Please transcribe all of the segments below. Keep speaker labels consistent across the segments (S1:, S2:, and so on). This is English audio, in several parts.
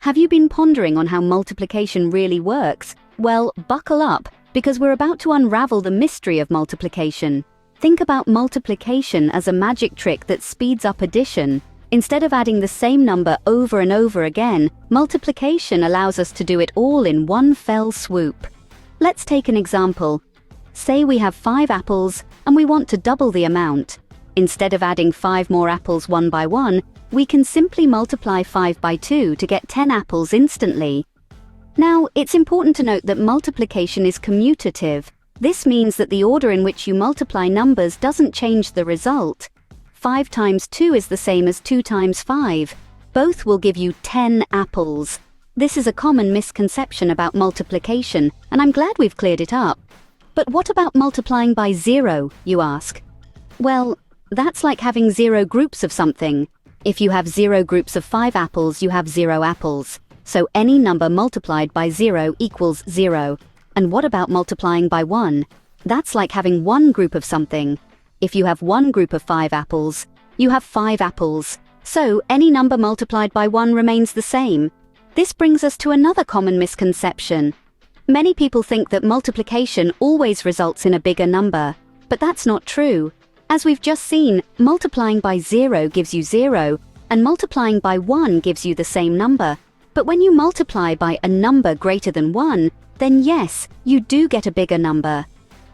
S1: Have you been pondering on how multiplication really works? Well, buckle up, because we're about to unravel the mystery of multiplication. Think about multiplication as a magic trick that speeds up addition. Instead of adding the same number over and over again, multiplication allows us to do it all in one fell swoop. Let's take an example. Say we have 5 apples and we want to double the amount. Instead of adding 5 more apples one by one, we can simply multiply 5 by 2 to get 10 apples instantly. Now, it's important to note that multiplication is commutative. This means that the order in which you multiply numbers doesn't change the result. 5 times 2 is the same as 2 times 5. Both will give you 10 apples. This is a common misconception about multiplication, and I'm glad we've cleared it up. But what about multiplying by 0, you ask? Well, that's like having 0 groups of something. If you have 0 groups of 5 apples, you have 0 apples. So any number multiplied by 0 equals 0. And what about multiplying by 1? That's like having 1 group of something. If you have 1 group of 5 apples, you have 5 apples. So any number multiplied by 1 remains the same. This brings us to another common misconception. Many people think that multiplication always results in a bigger number, but that's not true. As we've just seen, multiplying by 0 gives you 0, and multiplying by 1 gives you the same number. But when you multiply by a number greater than 1, then yes, you do get a bigger number.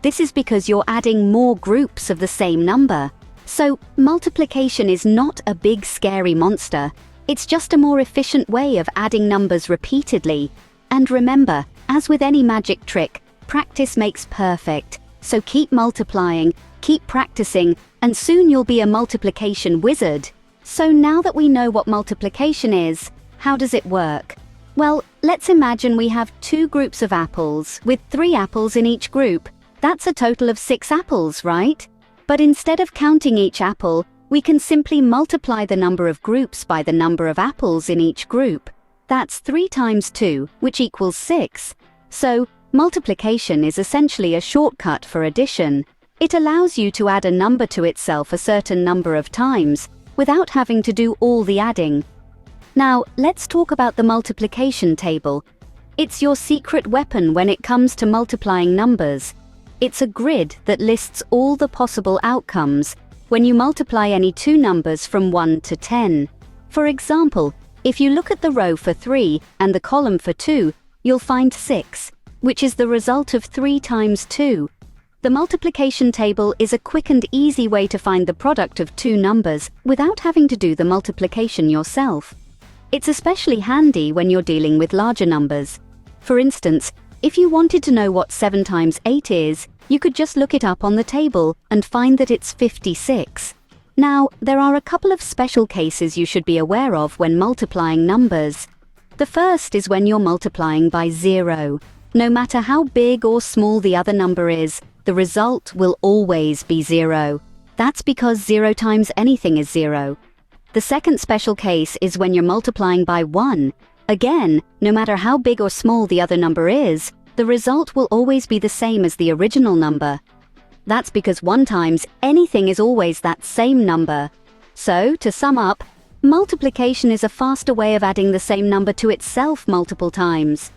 S1: This is because you're adding more groups of the same number. So, multiplication is not a big scary monster. It's just a more efficient way of adding numbers repeatedly. And remember, as with any magic trick, practice makes perfect. So keep multiplying, keep practicing, and soon you'll be a multiplication wizard. So now that we know what multiplication is, how does it work? Well, let's imagine we have 2 groups of apples, with 3 apples in each group. That's a total of 6 apples, right? But instead of counting each apple, we can simply multiply the number of groups by the number of apples in each group. That's 3 times 2, which equals 6. So, multiplication is essentially a shortcut for addition. It allows you to add a number to itself a certain number of times, without having to do all the adding. Now, let's talk about the multiplication table. It's your secret weapon when it comes to multiplying numbers. It's a grid that lists all the possible outcomes when you multiply any 2 numbers from 1 to 10. For example, if you look at the row for 3 and the column for 2, you'll find 6, which is the result of 3 times 2. The multiplication table is a quick and easy way to find the product of 2 numbers without having to do the multiplication yourself. It's especially handy when you're dealing with larger numbers. For instance, if you wanted to know what 7 times 8 is, you could just look it up on the table and find that it's 56. Now, there are a couple of special cases you should be aware of when multiplying numbers. The first is when you're multiplying by 0. No matter how big or small the other number is, the result will always be 0. That's because 0 times anything is 0. The second special case is when you're multiplying by 1. Again, no matter how big or small the other number is, the result will always be the same as the original number. That's because 1 times anything is always that same number. So, to sum up, multiplication is a faster way of adding the same number to itself multiple times.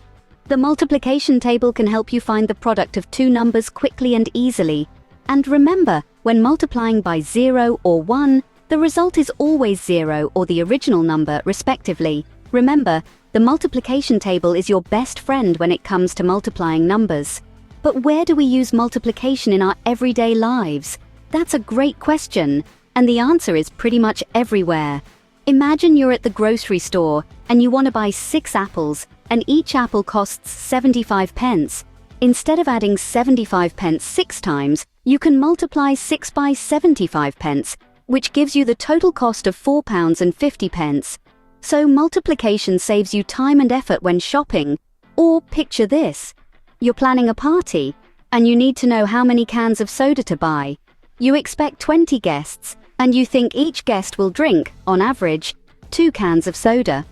S1: The multiplication table can help you find the product of 2 numbers quickly and easily. And remember, when multiplying by 0 or 1, the result is always 0 or the original number, respectively. Remember, the multiplication table is your best friend when it comes to multiplying numbers. But where do we use multiplication in our everyday lives? That's a great question, and the answer is pretty much everywhere. Imagine you're at the grocery store and you want to buy 6 apples, and each apple costs 75 pence. Instead of adding 75 pence 6 times, you can multiply 6 by 75 pence, which gives you the total cost of £4.50. So multiplication saves you time and effort when shopping. Or picture this. You're planning a party, and you need to know how many cans of soda to buy. You expect 20 guests, and you think each guest will drink, on average, 2 cans of soda.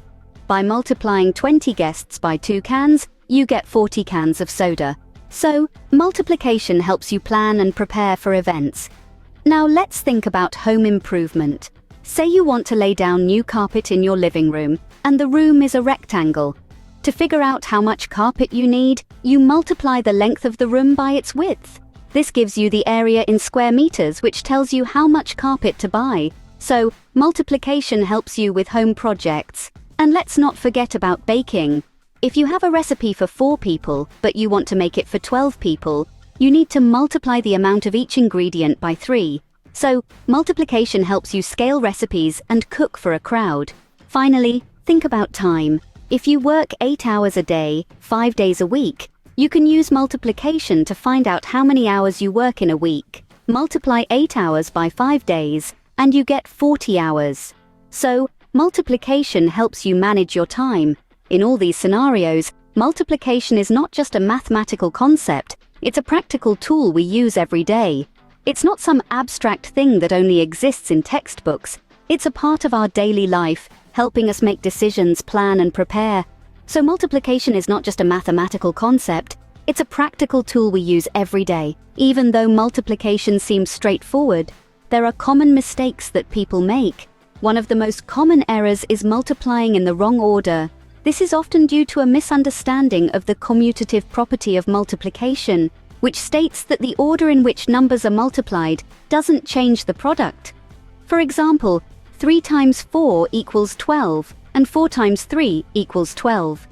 S1: By multiplying 20 guests by 2 cans, you get 40 cans of soda. So, multiplication helps you plan and prepare for events. Now let's think about home improvement. Say you want to lay down new carpet in your living room, and the room is a rectangle. To figure out how much carpet you need, you multiply the length of the room by its width. This gives you the area in square meters, which tells you how much carpet to buy. So, multiplication helps you with home projects. And let's not forget about baking. If you have a recipe for 4 people, but you want to make it for 12 people, you need to multiply the amount of each ingredient by 3. So, multiplication helps you scale recipes and cook for a crowd. Finally, think about time. If you work 8 hours a day, 5 days a week, you can use multiplication to find out how many hours you work in a week. Multiply 8 hours by 5 days, and you get 40 hours. So, multiplication helps you manage your time. In all these scenarios, multiplication is not just a mathematical concept, it's a practical tool we use every day. It's not some abstract thing that only exists in textbooks. It's a part of our daily life, helping us make decisions, plan, and prepare. So multiplication is not just a mathematical concept, it's a practical tool we use every day. Even though multiplication seems straightforward, there are common mistakes that people make. One of the most common errors is multiplying in the wrong order. This is often due to a misunderstanding of the commutative property of multiplication, which states that the order in which numbers are multiplied doesn't change the product. For example, 3 times 4 equals 12, and 4 times 3 equals 12.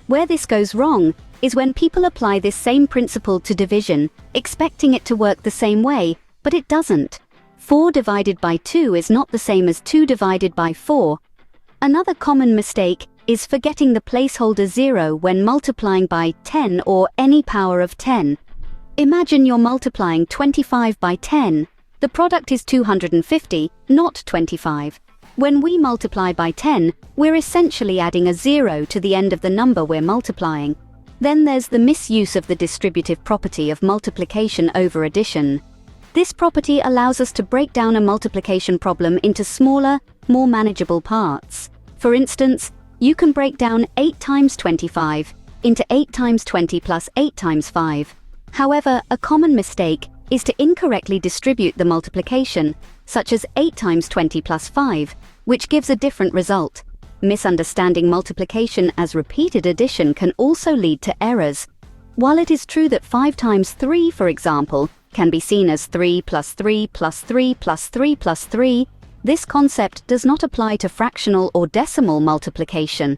S1: Where this goes wrong is when people apply this same principle to division, expecting it to work the same way, but it doesn't. 4 divided by 2 is not the same as 2 divided by 4. Another common mistake is forgetting the placeholder 0 when multiplying by 10 or any power of 10. Imagine you're multiplying 25 by 10. The product is 250, not 25. When we multiply by 10, we're essentially adding a 0 to the end of the number we're multiplying. Then there's the misuse of the distributive property of multiplication over addition. This property allows us to break down a multiplication problem into smaller, more manageable parts. For instance, you can break down 8 times 25 into 8 times 20 plus 8 times 5. However, a common mistake is to incorrectly distribute the multiplication, such as 8 times 20 plus 5, which gives a different result. Misunderstanding multiplication as repeated addition can also lead to errors. While it is true that 5 times 3, for example, can be seen as 3 plus 3 plus 3 plus 3 plus 3, this concept does not apply to fractional or decimal multiplication.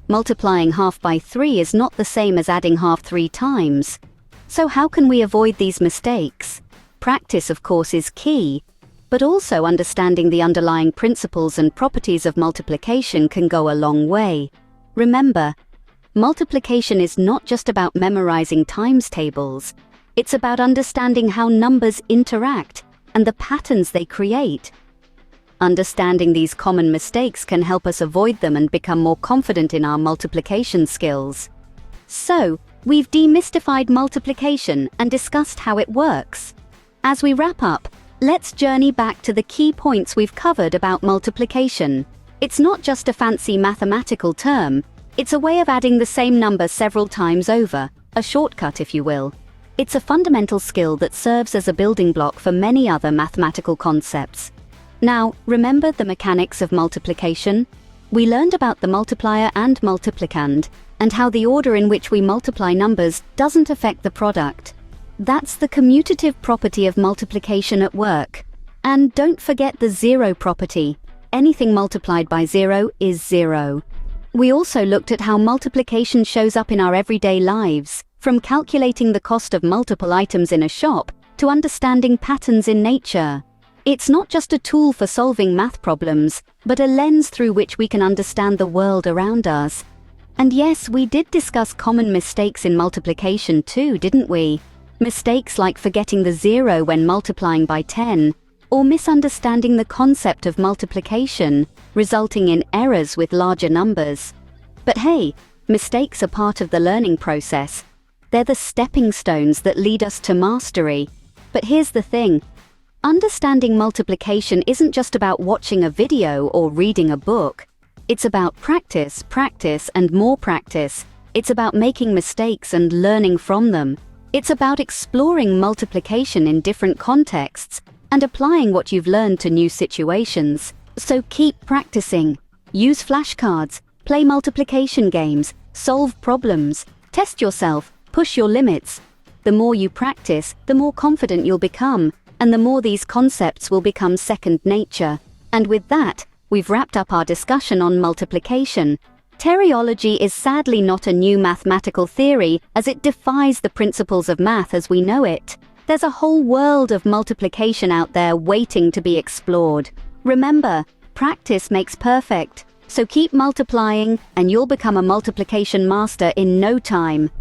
S1: Multiplying half by 3 is not the same as adding half 3 times. So how can we avoid these mistakes? Practice, of course, is key, but also understanding the underlying principles and properties of multiplication can go a long way. Remember, multiplication is not just about memorizing times tables. It's about understanding how numbers interact and the patterns they create. Understanding these common mistakes can help us avoid them and become more confident in our multiplication skills. So, we've demystified multiplication and discussed how it works. As we wrap up, let's journey back to the key points we've covered about multiplication. It's not just a fancy mathematical term, it's a way of adding the same number several times over, a shortcut if you will. It's a fundamental skill that serves as a building block for many other mathematical concepts. Now, remember the mechanics of multiplication? We learned about the multiplier and multiplicand, and how the order in which we multiply numbers doesn't affect the product. That's the commutative property of multiplication at work. And don't forget the zero property. Anything multiplied by 0 is 0. We also looked at how multiplication shows up in our everyday lives, from calculating the cost of multiple items in a shop to understanding patterns in nature. It's not just a tool for solving math problems, but a lens through which we can understand the world around us. And yes, we did discuss common mistakes in multiplication too, didn't we? Mistakes like forgetting the 0 when multiplying by 10, or misunderstanding the concept of multiplication, resulting in errors with larger numbers. But hey, mistakes are part of the learning process. They're the stepping stones that lead us to mastery. But here's the thing. Understanding multiplication isn't just about watching a video or reading a book. It's about practice, and more practice. It's about making mistakes and learning from them. It's about exploring multiplication in different contexts and applying what you've learned to new situations. So keep practicing. Use flashcards, Play multiplication games, solve problems, test yourself, push your limits. The more you practice, the more confident you'll become, and the more these concepts will become second nature. And with that, we've wrapped up our discussion on multiplication. Teriology is sadly not a new mathematical theory, as it defies the principles of math as we know it. There's a whole world of multiplication out there waiting to be explored. Remember, practice makes perfect. So keep multiplying, and you'll become a multiplication master in no time.